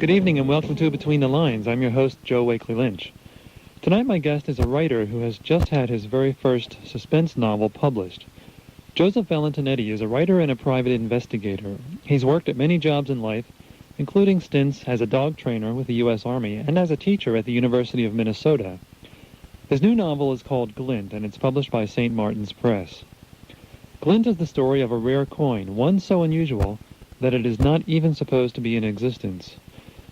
Good evening and welcome to Between the Lines. I'm your host, Joe Wakely Lynch. Tonight my guest is a writer who has just had his very first suspense novel published. Joseph Valentinetti is a writer and a private investigator. He's worked at many jobs in life, including stints as a dog trainer with the U.S. Army and as a teacher at the University of Minnesota. His new novel is called Glint, and it's published by St. Martin's Press. Glint is the story of a rare coin, one so unusual that it is not even supposed to be in existence.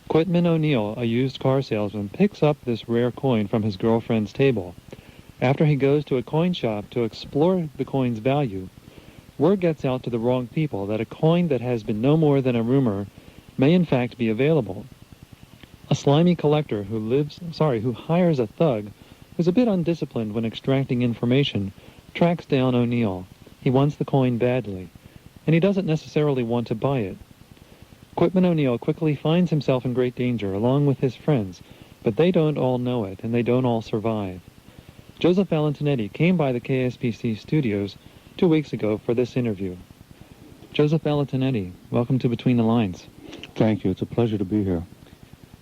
Quitman O'Neill, a used car salesman, picks up this rare coin from his girlfriend's table. After he goes to a coin shop to explore the coin's value, word gets out to the wrong people that a coin that has been no more than a rumor may in fact be available. A slimy collector who hires a thug who's a bit undisciplined when extracting information tracks down O'Neill. He wants the coin badly, and he doesn't necessarily want to buy it. Quitman O'Neill quickly finds himself in great danger, along with his friends, but they don't all know it, and they don't all survive. Joseph Valentinetti came by the KSPC studios 2 weeks ago for this interview. Joseph Valentinetti, welcome to Between the Lines. Thank you. It's a pleasure to be here.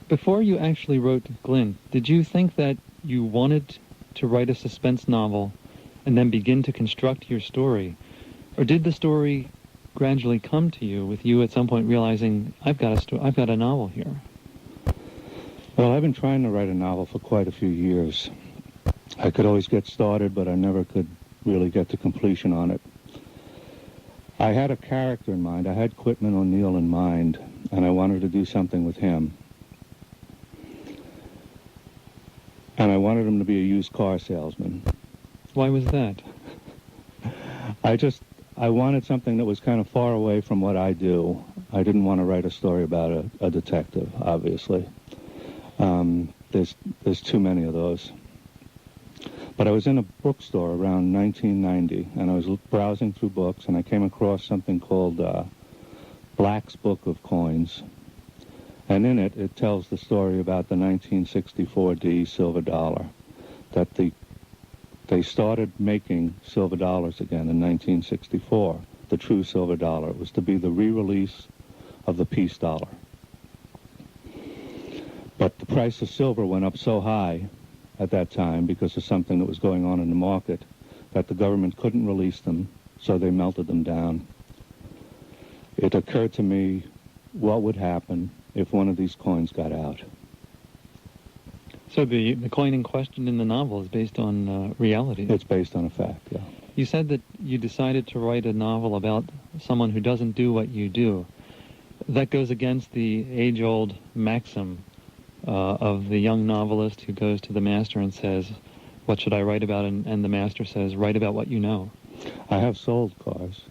Before you actually wrote Glint, did you think that you wanted to write a suspense novel and then begin to construct your story? Or did the story gradually come to you with you at some point realizing, I've got a novel here? Well, I've been trying to write a novel for quite a few years. I could always get started, but I never could really get to completion on it. I had a character in mind. I had Quitman O'Neill in mind, and I wanted to do something with him. And I wanted him to be a used car salesman. Why was that? I wanted something that was kind of far away from what I do. I didn't want to write a story about a detective, obviously. There's too many of those. But I was in a bookstore around 1990, and I was browsing through books, and I came across something called Black's Book of Coins. And in it, it tells the story about the 1964 D silver dollar, that they started making silver dollars again in 1964, the true silver dollar. It was to be the re-release of the peace dollar. But the price of silver went up so high at that time because of something that was going on in the market that the government couldn't release them, so they melted them down. It occurred to me what would happen if one of these coins got out. So the coin in question in the novel is based on reality. It's based on a fact, yeah. You said that you decided to write a novel about someone who doesn't do what you do. That goes against the age-old maxim of the young novelist who goes to the master and says, what should I write about? And the master says, write about what you know. I have sold cars.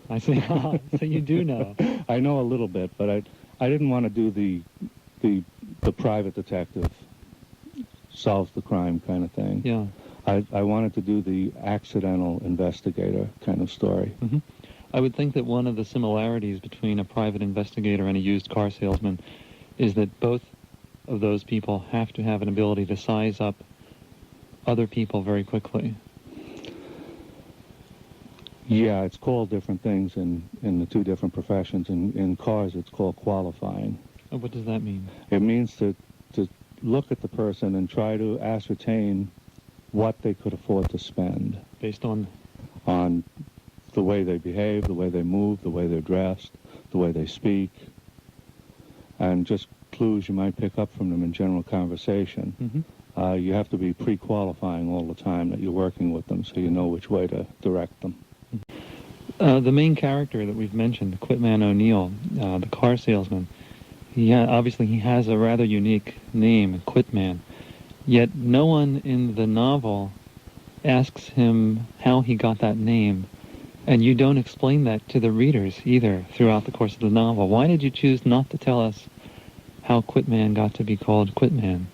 I see. So you do know. I know a little bit, but I didn't want to do the private detective solves the crime kind of thing. Yeah. I wanted to do the accidental investigator kind of story. Mm-hmm. I would think that one of the similarities between a private investigator and a used car salesman is that both of those people have to have an ability to size up other people very quickly. Yeah, it's called different things in the two different professions. In cars, it's called qualifying. Oh, what does that mean? It means to look at the person and try to ascertain what they could afford to spend. Based on the way they behave, the way they move, the way they're dressed, the way they speak, and just clues you might pick up from them in general conversation. Mm-hmm. You have to be pre-qualifying all the time that you're working with them so you know which way to direct them. The main character that we've mentioned, Quitman O'Neill, the car salesman, obviously he has a rather unique name, Quitman, yet no one in the novel asks him how he got that name, and you don't explain that to the readers either throughout the course of the novel. Why did you choose not to tell us how Quitman got to be called Quitman?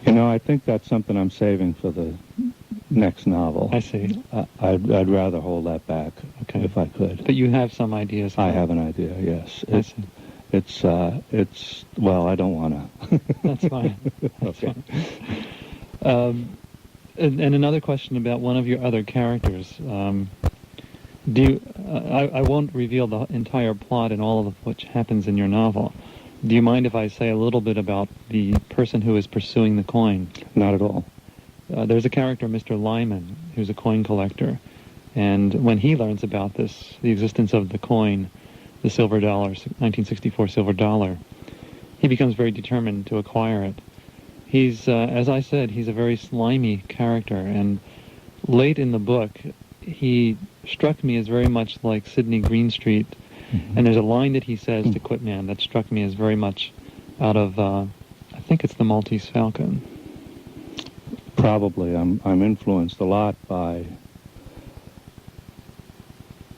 You know, I think that's something I'm saving for the next novel. I see. I'd rather hold that back, okay, if I could. But you have some ideas. I have an idea, yes. I see. It's well, I don't want to. That's fine. That's okay. Fine. And another question about one of your other characters. I won't reveal the entire plot and all of which happens in your novel. Do you mind if I say a little bit about the person who is pursuing the coin? Not at all. There's a character, Mr. Lyman, who's a coin collector. And when he learns about this, the existence of the coin, the silver dollar, 1964 silver dollar, he becomes very determined to acquire it. He's, as I said, he's a very slimy character. And late in the book, he struck me as very much like Sidney Greenstreet. Mm-hmm. And there's a line that he says to Quitman that struck me as very much out of, I think it's the Maltese Falcon. Probably. I'm influenced a lot by...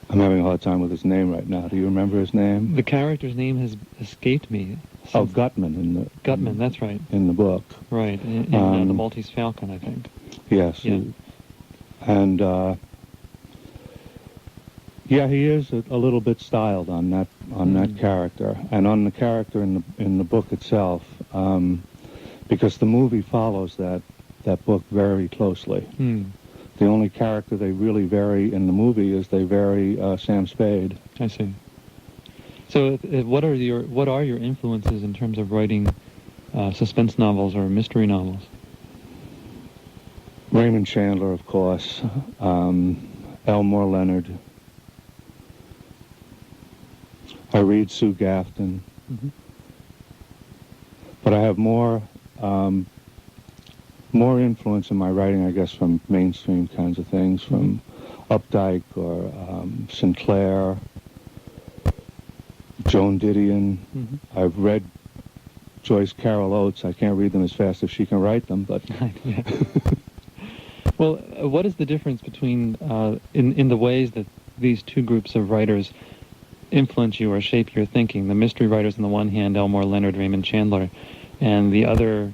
I'm having a hard time with his name right now. Do you remember his name? The character's name has escaped me. Oh, Gutman in the... Gutman, that's right. In the book. Right, in the Maltese Falcon, I think. Yes. Yeah. And, yeah, he is a little bit styled on that character, and on the character in the book itself, because the movie follows that book very closely. The only character they really vary in the movie is they vary Sam Spade. I see. So, what are your influences in terms of writing suspense novels or mystery novels? Raymond Chandler, of course, Elmore Leonard. I read Sue Gafton, but I have more influence in my writing, I guess, from mainstream kinds of things, from Updike or Sinclair, Joan Didion. I've read Joyce Carol Oates. I can't read them as fast as she can write them, but... Well, what is the difference between, in the ways that these two groups of writers influence you or shape your thinking? The mystery writers on the one hand, Elmore Leonard, Raymond Chandler, and the other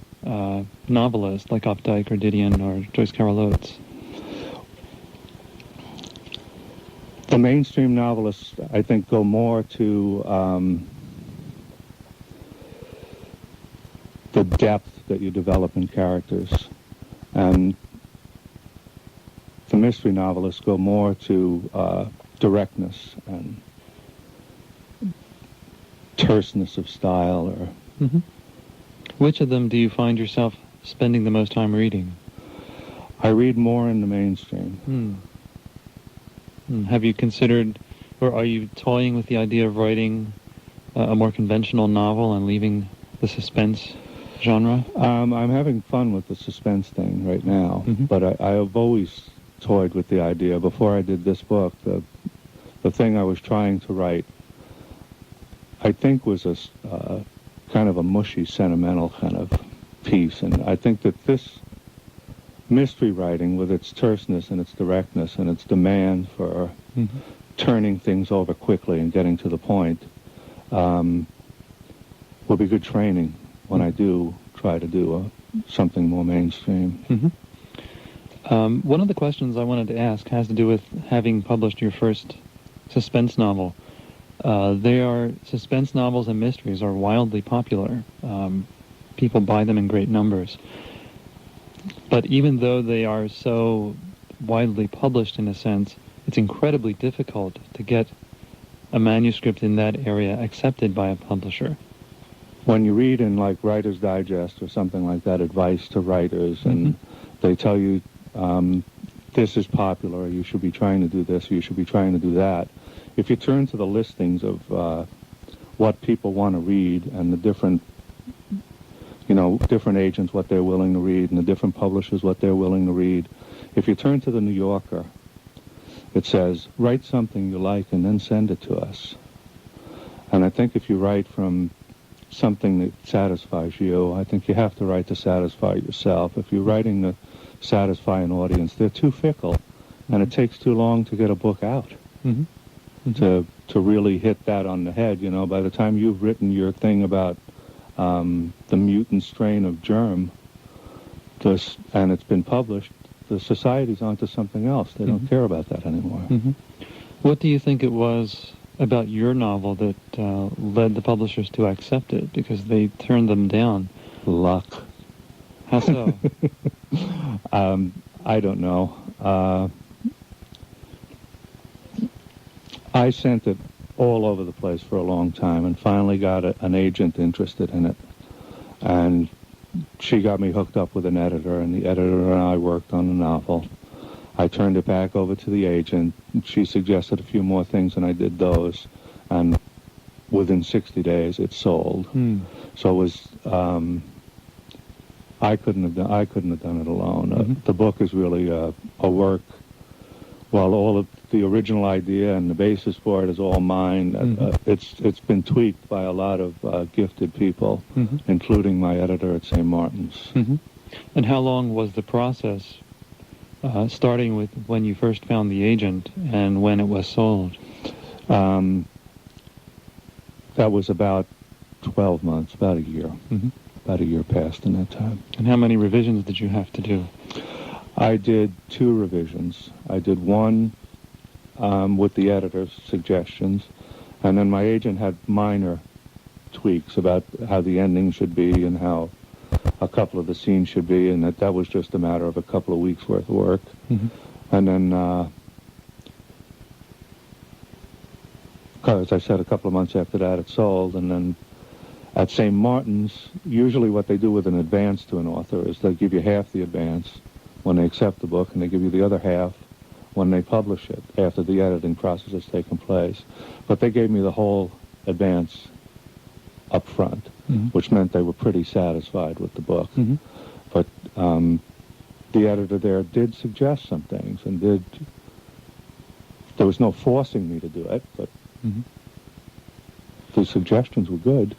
novelists like Updike or Didion or Joyce Carol Oates. The mainstream novelists, I think, go more to the depth that you develop in characters, and the mystery novelists go more to directness and terseness of style. Or Which of them do you find yourself spending the most time reading? I read more in the mainstream. Have you considered, or are you toying with the idea of writing a more conventional novel and leaving the suspense genre? I'm having fun with the suspense thing right now, but I have always toyed with the idea. Before I did this book, the thing I was trying to write, I think, was a kind of a mushy, sentimental kind of piece, and I think that this mystery writing, with its terseness and its directness and its demand for turning things over quickly and getting to the point, will be good training when I do try to do something more mainstream. One of the questions I wanted to ask has to do with having published your first suspense novel. Suspense novels and mysteries are wildly popular. People buy them in great numbers. But even though they are so widely published in a sense, it's incredibly difficult to get a manuscript in that area accepted by a publisher. When you read in, like, Writer's Digest or something like that, advice to writers, and they tell you, this is popular, you should be trying to do this, or you should be trying to do that. If you turn to the listings of what people want to read and the different agents, what they're willing to read, and the different publishers, what they're willing to read, if you turn to the New Yorker, it says, write something you like and then send it to us. And I think if you write from something that satisfies you, I think you have to write to satisfy yourself. If you're writing to satisfy an audience, they're too fickle, and it takes too long to get a book out. To really hit that on the head, by the time you've written your thing about the mutant strain of germ, and it's been published, the society's onto something else. They don't care about that anymore. What do you think it was about your novel that led the publishers to accept it? Because they turned them down. Luck. How so? I don't know. I sent it all over the place for a long time and finally got an agent interested in it. And she got me hooked up with an editor, and the editor and I worked on the novel. I turned it back over to the agent. She suggested a few more things, and I did those. And within 60 days, it sold. So it was... I couldn't have done it alone. The book is really a work. While all of the original idea and the basis for it is all mine, it's been tweaked by a lot of gifted people, including my editor at St. Martin's. And how long was the process, starting with when you first found the agent and when it was sold? That was about 12 months, about a year. About a year passed in that time. And how many revisions did you have to do? I did 2 revisions. I did one with the editor's suggestions, and then my agent had minor tweaks about how the ending should be and how a couple of the scenes should be, and that was just a matter of a couple of weeks' worth of work. And then, as I said, a couple of months after that it sold, and then at St. Martin's, usually what they do with an advance to an author is they give you half the advance when they accept the book, and they give you the other half when they publish it, after the editing process has taken place. But they gave me the whole advance up front, which meant they were pretty satisfied with the book. But the editor there did suggest some things, and there was no forcing me to do it, but the suggestions were good.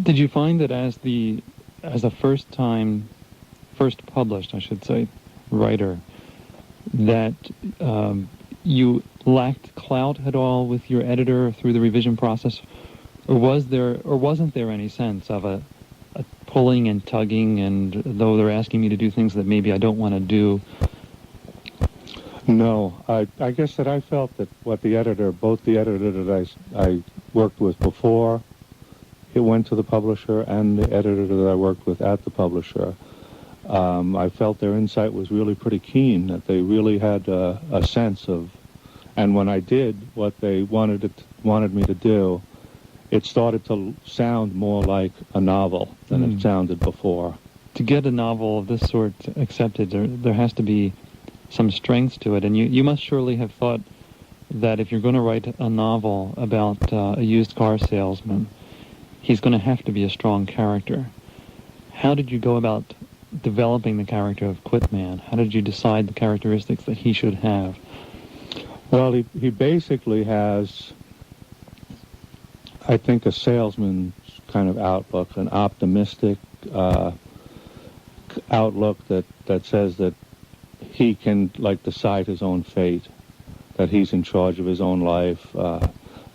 Did you find that as a first published, I should say, writer, that you lacked clout at all with your editor through the revision process, or wasn't there any sense of a pulling and tugging, and though they're asking me to do things that maybe I don't want to do? No, I guess that I felt that both the editor that I worked with before it went to the publisher and the editor that I worked with at the publisher, I felt their insight was really pretty keen, that they really had a sense of, and when I did what they wanted me to do, it started to sound more like a novel than it sounded before. To get a novel of this sort accepted, there has to be some strength to it, and you must surely have thought that if you're going to write a novel about a used car salesman, he's going to have to be a strong character. How did you go about developing the character of Quitman? How did you decide the characteristics that he should have? Well, he basically has, I think, a salesman's kind of outlook, an optimistic outlook that says that he can, decide his own fate, that he's in charge of his own life.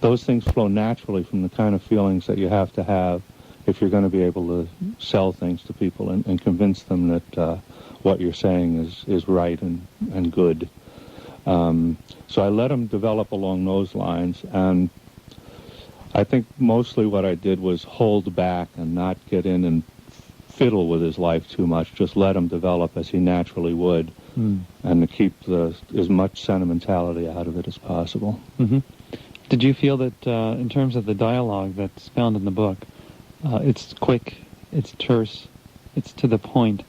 Those things flow naturally from the kind of feelings that you have to have if you're going to be able to sell things to people and convince them that what you're saying is right and good. So I let him develop along those lines, and I think mostly what I did was hold back and not get in and fiddle with his life too much, just let him develop as he naturally would, and to keep as much sentimentality out of it as possible. Did you feel that in terms of the dialogue that's found in the book, it's quick, it's terse, it's to the point?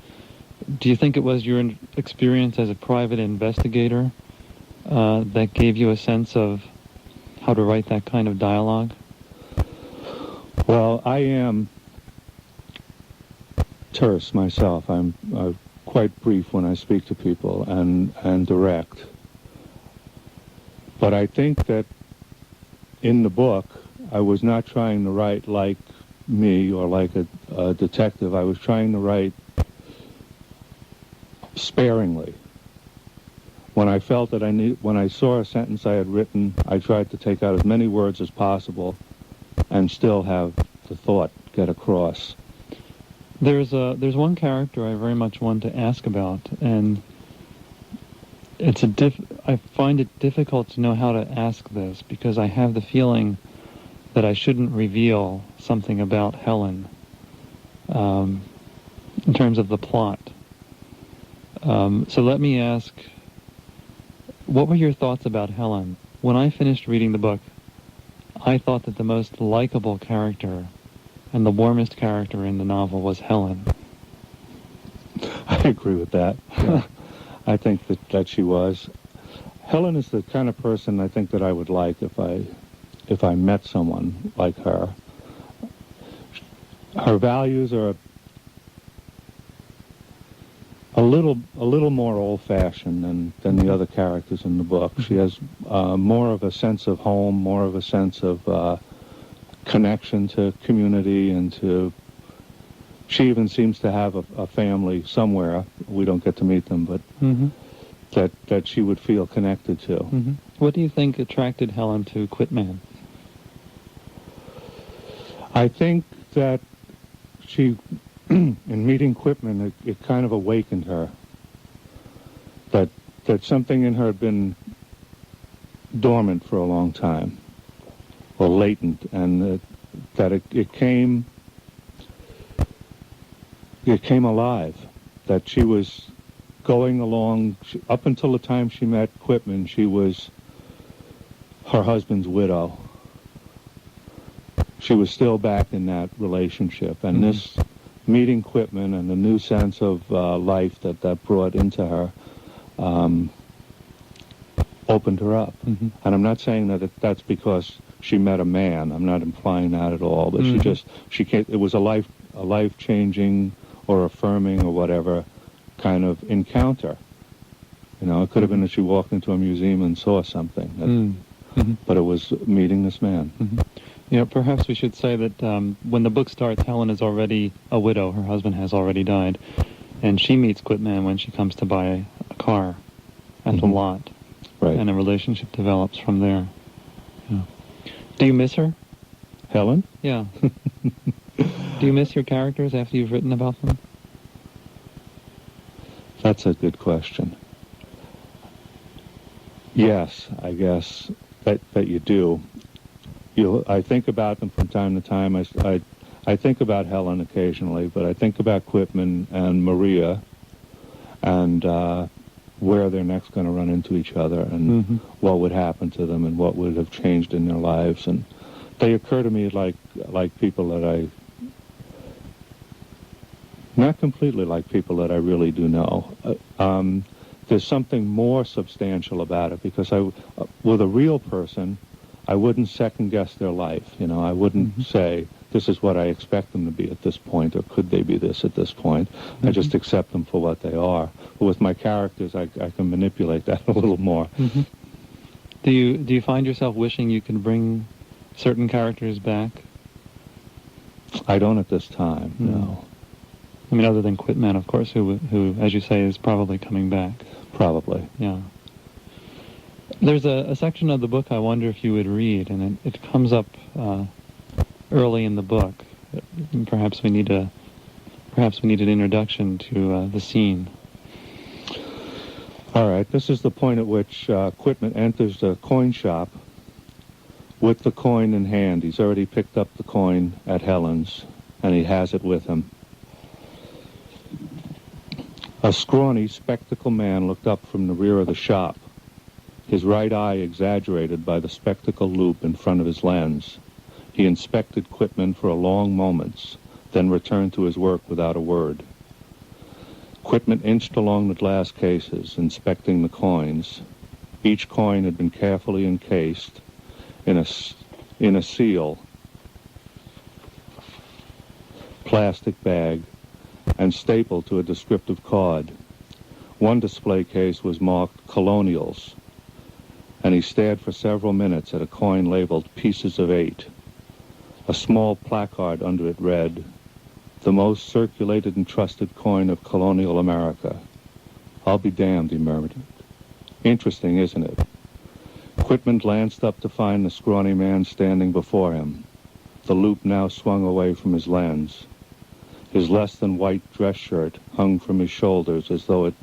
Do you think it was your experience as a private investigator that gave you a sense of how to write that kind of dialogue? Well, I am terse myself. I'm quite brief when I speak to people and direct. But I think that in the book, I was not trying to write like me or like a detective. I was trying to write sparingly. When I felt that when I saw a sentence I had written, I tried to take out as many words as possible and still have the thought get across. There's one character I very much want to ask about, and I find it difficult to know how to ask this because I have the feeling that I shouldn't reveal something about Helen in terms of the plot. So let me ask, what were your thoughts about Helen When I finished reading the book, I thought that the most likable character and the warmest character in the novel was Helen. I agree with that. Yeah. I think that she was. Helen is the kind of person I think that I would like if I met someone like her. Her values are a little more old-fashioned than the other characters in the book. She has more of a sense of home, more of a sense of connection to community, and she even seems to have a family somewhere. We don't get to meet them, but that she would feel connected to. What do you think attracted Helen to Quitman? I think that she, in meeting Quitman, it kind of awakened her. That something in her had been dormant for a long time, or latent, and that it came alive. That she was going along, up until the time she met Quitman, she was her husband's widow. She was still back in that relationship, and this meeting Quitman and the new sense of life that brought into her opened her up. And I'm not saying that that's because she met a man. I'm not implying that at all. But it was a life-changing or affirming or whatever kind of encounter. You know, it could have been that she walked into a museum and saw something, but it was meeting this man. You know, perhaps we should say that when the book starts, Helen is already a widow. Her husband has already died. And she meets Quitman when she comes to buy a car at the lot. Right. And a relationship develops from there. Yeah. Do you miss her? Helen? Yeah. Do you miss your characters after you've written about them? That's a good question. Yes, I guess that you do. I think about them from time to time. I think about Helen occasionally, but I think about Quitman and Maria and where they're next going to run into each other and what would happen to them and what would have changed in their lives. And they occur to me like people that not completely like people that I really do know. There's something more substantial about it because with a real person, I wouldn't second-guess their life. You know, I wouldn't say, this is what I expect them to be at this point, or could they be this at this point. I just accept them for what they are. But with my characters, I can manipulate that a little more. Do you find yourself wishing you could bring certain characters back? I don't at this time, no. I mean, other than Quitman, of course, who, as you say, is probably coming back. Probably. Yeah. There's a section of the book I wonder if you would read, and it comes up early in the book. Perhaps we need an introduction to the scene. All right. This is the point at which Quitman enters the coin shop with the coin in hand. He's already picked up the coin at Helen's, and he has it with him. A scrawny, spectacled man looked up from the rear of the shop, his right eye exaggerated by the spectacle loop in front of his lens. He inspected Quitman for a long moments, then returned to his work without a word. Quitman inched along the glass cases, inspecting the coins. Each coin had been carefully encased in a seal, plastic bag, and stapled to a descriptive card. One display case was marked Colonials, and he stared for several minutes at a coin labeled Pieces of 8. A small placard under it read, "The most circulated and trusted coin of colonial America." "I'll be damned," he murmured. "Interesting, isn't it?" Quitman glanced up to find the scrawny man standing before him. The loop now swung away from his lens. His less-than-white dress shirt hung from his shoulders as though it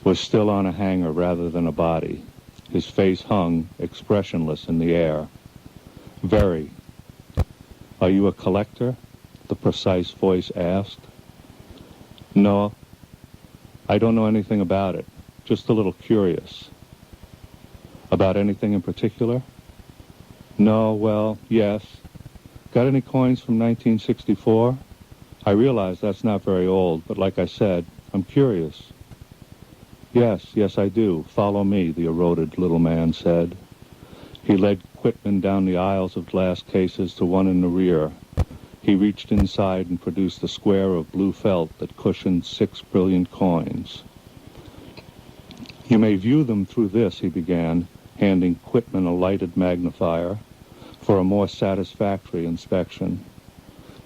was still on a hanger rather than a body. His face hung, expressionless, in the air. "Very. Are you a collector?" the precise voice asked. "No, I don't know anything about it. Just a little curious." About anything in particular? No, well, yes. Got any coins from 1964? I realize that's not very old, but like I said, I'm curious. Yes, I do. Follow me, the eroded little man said. He led Quitman down the aisles of glass cases to one in the rear. He reached inside and produced a square of blue felt that cushioned 6 brilliant coins. You may view them through this, he began, handing Quitman a lighted magnifier for a more satisfactory inspection.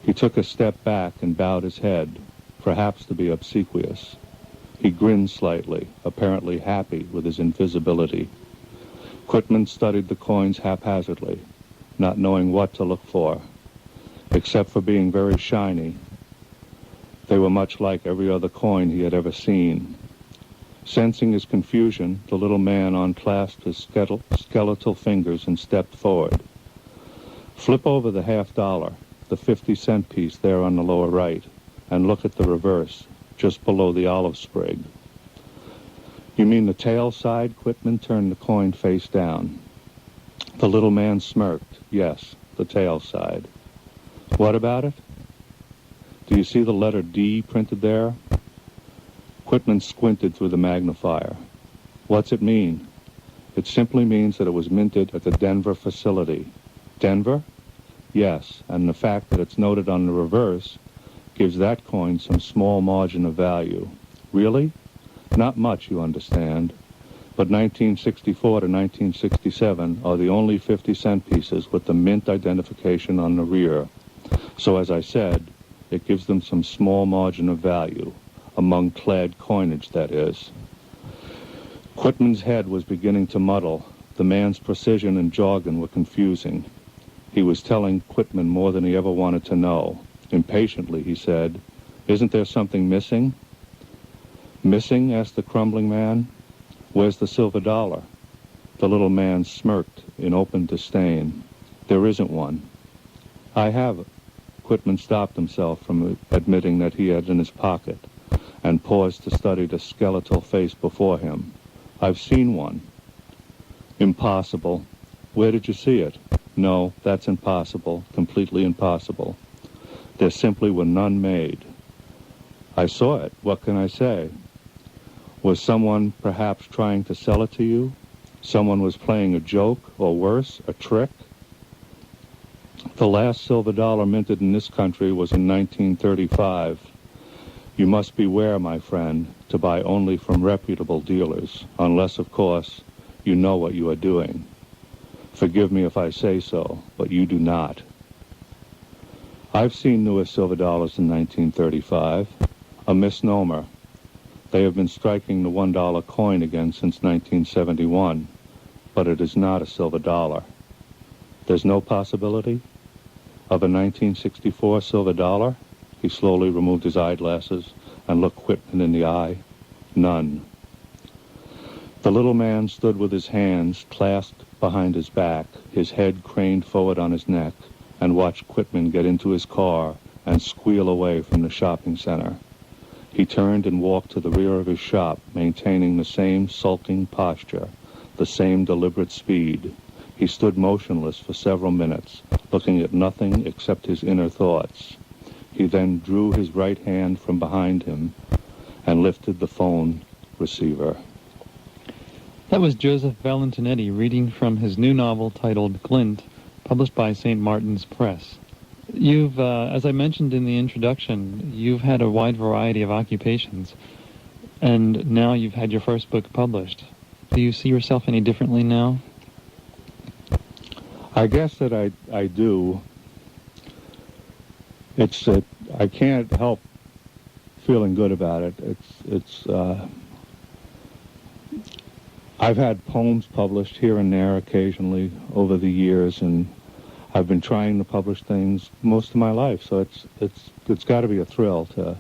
He took a step back and bowed his head, perhaps to be obsequious. He grinned slightly, apparently happy with his invisibility. Quitman studied the coins haphazardly, not knowing what to look for. Except for being very shiny, they were much like every other coin he had ever seen. Sensing his confusion, the little man unclasped his skeletal fingers and stepped forward. Flip over the $50, the 50-cent piece there on the lower right, and look at the reverse, just below the olive sprig. You mean the tail side? Quitman turned the coin face down. The little man smirked. Yes, the tail side. What about it? Do you see the letter D printed there? Quitman squinted through the magnifier. What's it mean? It simply means that it was minted at the Denver facility. Denver? Yes, and the fact that it's noted on the reverse gives that coin some small margin of value. Really? Not much, you understand. But 1964 to 1967 are the only 50-cent pieces with the mint identification on the rear. So as I said, it gives them some small margin of value, among clad coinage, that is. Quitman's head was beginning to muddle. The man's precision and jargon were confusing. He was telling Quitman more than he ever wanted to know. Impatiently, he said, "Isn't there something missing?" "Missing?" asked the crumbling man. "Where's the silver dollar?" The little man smirked in open disdain. "There isn't one." "I have it." Quitman stopped himself from admitting that he had in his pocket and paused to study the skeletal face before him. "I've seen one." "Impossible." "Where did you see it?" "No, that's impossible, completely impossible. There simply were none made." "I saw it. What can I say?" "Was someone perhaps trying to sell it to you? Someone was playing a joke, or worse, a trick?" "The last silver dollar minted in this country was in 1935. You must beware, my friend, to buy only from reputable dealers, unless, of course, you know what you are doing. Forgive me if I say so, but you do not. I've seen newer silver dollars in 1935. A misnomer. They have been striking the $1 coin again since 1971, but it is not a silver dollar. There's no possibility of a 1964 silver dollar?" He slowly removed his eyeglasses and looked Quitman in the eye. "None." The little man stood with his hands clasped behind his back, his head craned forward on his neck, and watched Quitman get into his car and squeal away from the shopping center. He turned and walked to the rear of his shop, maintaining the same sulking posture, the same deliberate speed. He stood motionless for several minutes, looking at nothing except his inner thoughts. He then drew his right hand from behind him and lifted the phone receiver. That was Joseph Valentinetti reading from his new novel titled Glint, published by St. Martin's Press. You've, as I mentioned in the introduction, you've had a wide variety of occupations, and now you've had your first book published. Do you see yourself any differently now? I guess that I do. It's that I can't help feeling good about it. I've had poems published here and there occasionally over the years, and I've been trying to publish things most of my life. So it's got to be a thrill to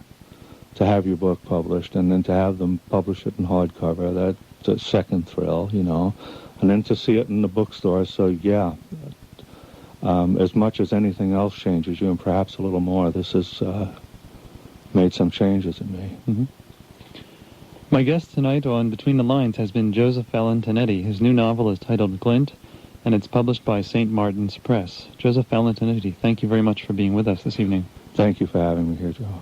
have your book published, and then to have them publish it in hardcover. That's a second thrill, you know, and then to see it in the bookstore. So yeah, as much as anything else changes you, and perhaps a little more, this has made some changes in me. Mm-hmm. My guest tonight on Between the Lines has been Joseph Valentinetti. His new novel is titled Glint, and it's published by St. Martin's Press. Joseph Valentinetti, thank you very much for being with us this evening. Thank you for having me here, Joe.